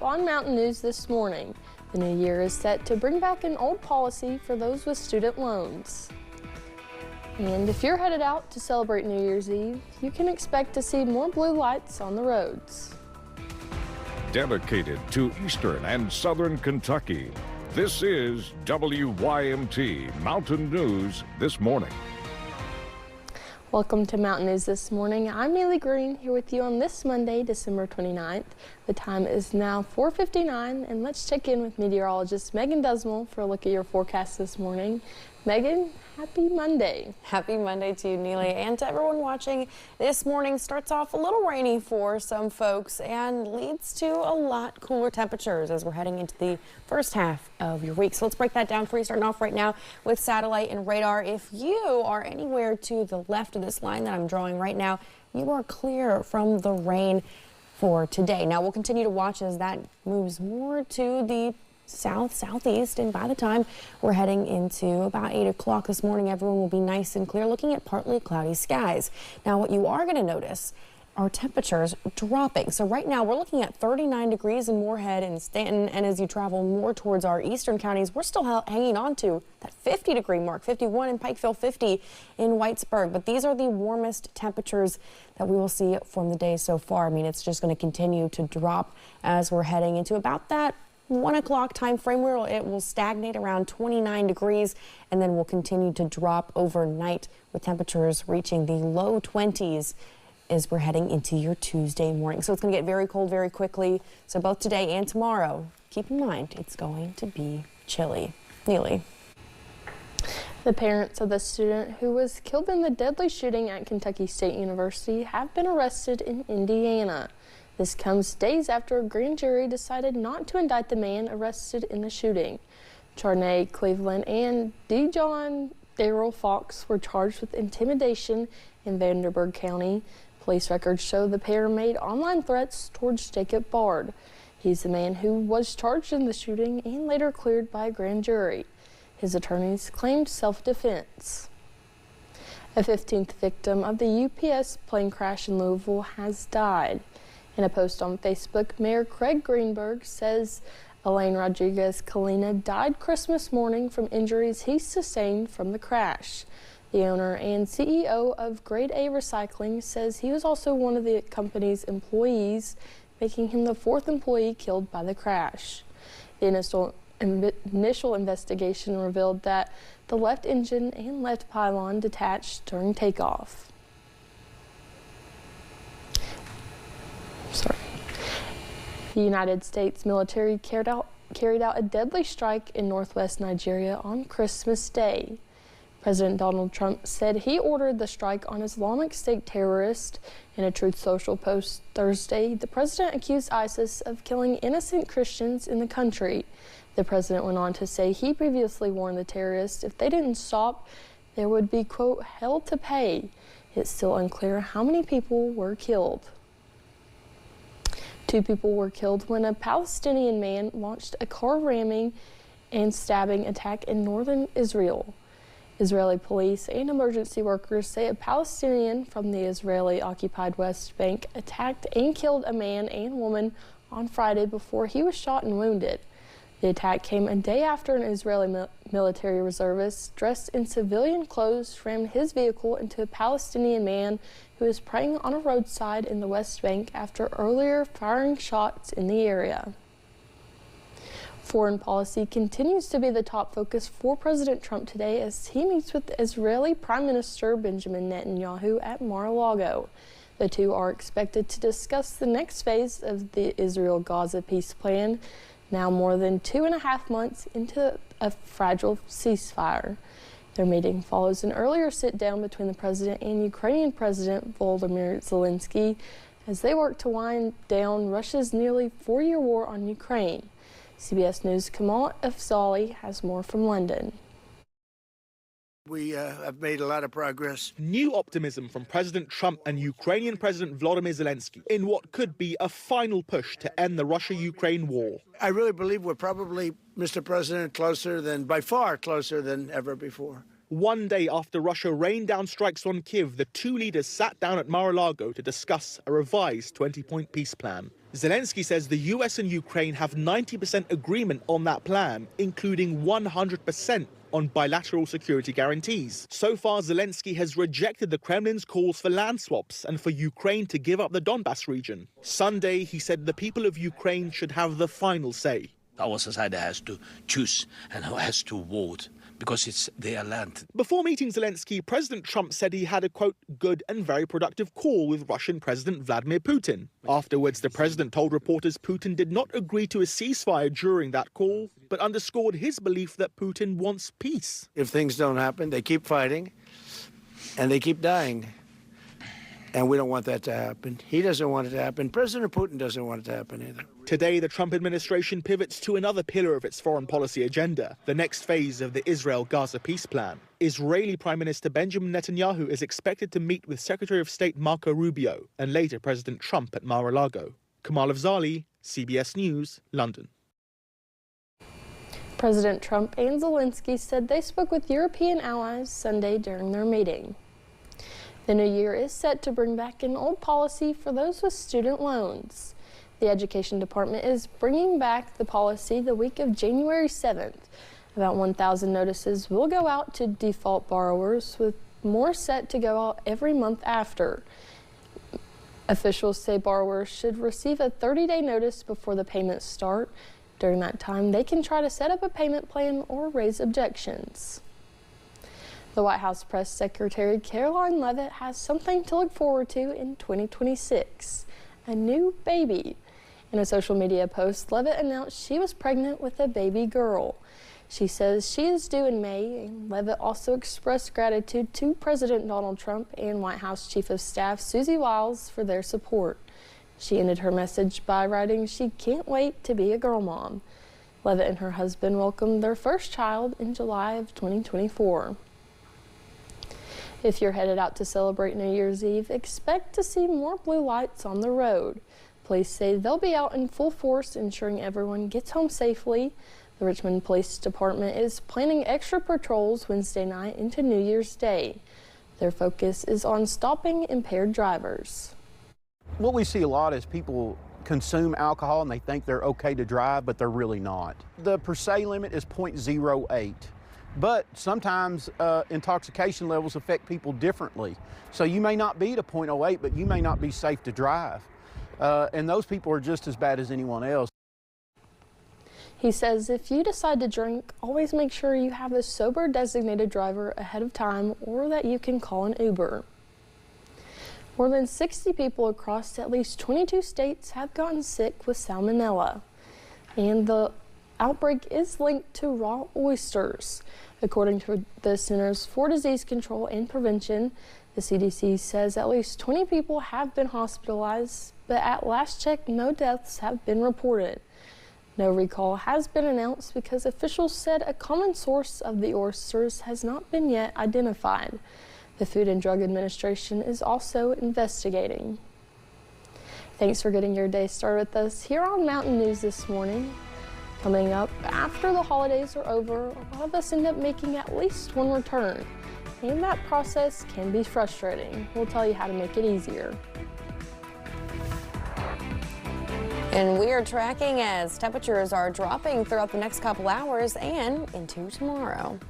On Mountain News this morning, the new year is set to bring back an old policy for those with student loans. And if you're headed out to celebrate New Year's Eve, you can expect to see more blue lights on the roads. Dedicated to Eastern and Southern Kentucky, this is WYMT Mountain News This Morning. Welcome to Mountain News This Morning. I'm Neely Green here with you on this Monday, December 29th. The time is now 4:59, and let's check in with meteorologist Megan Dusmal for a look at your forecast this morning. Megan, happy Monday. Happy Monday to you, Neely, and to everyone watching. This morning starts off a little rainy for some folks and leads to a lot cooler temperatures as we're heading into the first half of your week. So let's break that down for you, starting off right now with satellite and radar. If you are anywhere to the left of this line that I'm drawing right now, you are clear from the rain for today. Now we'll continue to watch as that moves more to the southeast, and by the time we're heading into about 8 o'clock this morning, everyone will be nice and clear, looking at partly cloudy skies. Now what you are going to notice are temperatures dropping. So right now we're looking at 39 degrees in Moorhead and Stanton, and as you travel more towards our eastern counties, we're still hanging on to that 50-degree mark, 51 in Pikeville, 50 in Whitesburg. But these are the warmest temperatures that we will see from the day so far. I mean, it's just going to continue to drop as we're heading into about that 1 o'clock time frame where it will stagnate around 29 degrees, and then will continue to drop overnight with temperatures reaching the low 20s as we're heading into your Tuesday morning. So it's going to get very cold very quickly. So both today and tomorrow, keep in mind it's going to be chilly. Neely. The parents of the student who was killed in the deadly shooting at Kentucky State University have been arrested in Indiana. This comes days after a grand jury decided not to indict the man arrested in the shooting. Charnay Cleveland and Dijon Darrell Fox were charged with intimidation in Vanderburgh County. Police records show the pair made online threats towards Jacob Bard. He's the man who was charged in the shooting and later cleared by a grand jury. His attorneys claimed self-defense. A 15th victim of the UPS plane crash in Louisville has died. In a post on Facebook, Mayor Craig Greenberg says Elaine Rodriguez Kalina died Christmas morning from injuries he sustained from the crash. The owner and CEO of Grade A Recycling says he was also one of the company's employees, making him the 4th employee killed by the crash. The initial investigation revealed that the left engine and left pylon detached during takeoff. The United States military carried out a deadly strike in northwest Nigeria on Christmas Day. President Donald Trump said he ordered the strike on Islamic State terrorists. In a Truth Social post Thursday, the president accused ISIS of killing innocent Christians in the country. The president went on to say he previously warned the terrorists if they didn't stop, there would be, quote, hell to pay. It's still unclear how many people were killed. 2 people were killed when a Palestinian man launched a car ramming and stabbing attack in northern Israel. Israeli police and emergency workers say a Palestinian from the Israeli-occupied West Bank attacked and killed a man and woman on Friday before he was shot and wounded. The attack came a day after an Israeli military reservist dressed in civilian clothes rammed his vehicle into a Palestinian man who was praying on a roadside in the West Bank after earlier firing shots in the area. Foreign policy continues to be the top focus for President Trump today as he meets with Israeli Prime Minister Benjamin Netanyahu at Mar-a-Lago. The two are expected to discuss the next phase of the Israel-Gaza peace plan, now more than 2.5 months into a fragile ceasefire. Their meeting follows an earlier sit-down between the president and Ukrainian President Volodymyr Zelensky as they work to wind down Russia's nearly 4-year war on Ukraine. CBS News' Kamal Afzali has more from London. We have made a lot of progress. New optimism from President Trump and Ukrainian President Volodymyr Zelensky in what could be a final push to end the Russia-Ukraine war. I really believe we're probably, Mr. President, by far closer than ever before. One day after Russia rained down strikes on Kyiv, the two leaders sat down at Mar-a-Lago to discuss a revised 20-point peace plan. Zelensky says the US and Ukraine have 90% agreement on that plan, including 100% on bilateral security guarantees. So far, Zelensky has rejected the Kremlin's calls for land swaps and for Ukraine to give up the Donbas region. Sunday, he said the people of Ukraine should have the final say. Our society has to choose and has to vote because it's their land. Before meeting Zelensky, President Trump said he had a, quote, good and very productive call with Russian President Vladimir Putin. Afterwards, the president told reporters Putin did not agree to a ceasefire during that call, but underscored his belief that Putin wants peace. If things don't happen, they keep fighting and they keep dying. And we don't want that to happen. He doesn't want it to happen. President Putin doesn't want it to happen either. Today, the Trump administration pivots to another pillar of its foreign policy agenda, the next phase of the Israel-Gaza peace plan. Israeli Prime Minister Benjamin Netanyahu is expected to meet with Secretary of State Marco Rubio and later President Trump at Mar-a-Lago. Kamal Afzali, CBS News, London. President Trump and Zelensky said they spoke with European allies Sunday during their meeting. The new year is set to bring back an old policy for those with student loans. The Education Department is bringing back the policy the week of January 7th. About 1,000 notices will go out to default borrowers, with more set to go out every month after. Officials say borrowers should receive a 30-day notice before the payments start. During that time, they can try to set up a payment plan or raise objections. The White House Press Secretary Caroline Leavitt has something to look forward to in 2026, a new baby. In a social media post, Leavitt announced she was pregnant with a baby girl. She says she is due in May, and Leavitt also expressed gratitude to President Donald Trump and White House Chief of Staff Susie Wiles for their support. She ended her message by writing she can't wait to be a girl mom. Leavitt and her husband welcomed their first child in July of 2024. If you're headed out to celebrate New Year's Eve, expect to see more blue lights on the road. Police say they'll be out in full force, ensuring everyone gets home safely. The Richmond Police Department is planning extra patrols Wednesday night into New Year's Day. Their focus is on stopping impaired drivers. What we see a lot is people consume alcohol and they think they're okay to drive, but they're really not. The per se limit is 0.08. But sometimes intoxication levels affect people differently. So you may not be at a 0.08, but you may not be safe to drive. And those people are just as bad as anyone else. He says if you decide to drink, always make sure you have a sober designated driver ahead of time or that you can call an Uber. More than 60 people across at least 22 states have gotten sick with Salmonella. And the outbreak is linked to raw oysters. According to the Centers for Disease Control and Prevention, the CDC says at least 20 people have been hospitalized, but at last check, no deaths have been reported. No recall has been announced because officials said a common source of the oysters has not been yet identified. The Food and Drug Administration is also investigating. Thanks for getting your day started with us here on Mountain News this morning. Coming up, after the holidays are over, a lot of us end up making at least one return, and that process can be frustrating. We'll tell you how to make it easier. And we are tracking as temperatures are dropping throughout the next couple hours and into tomorrow.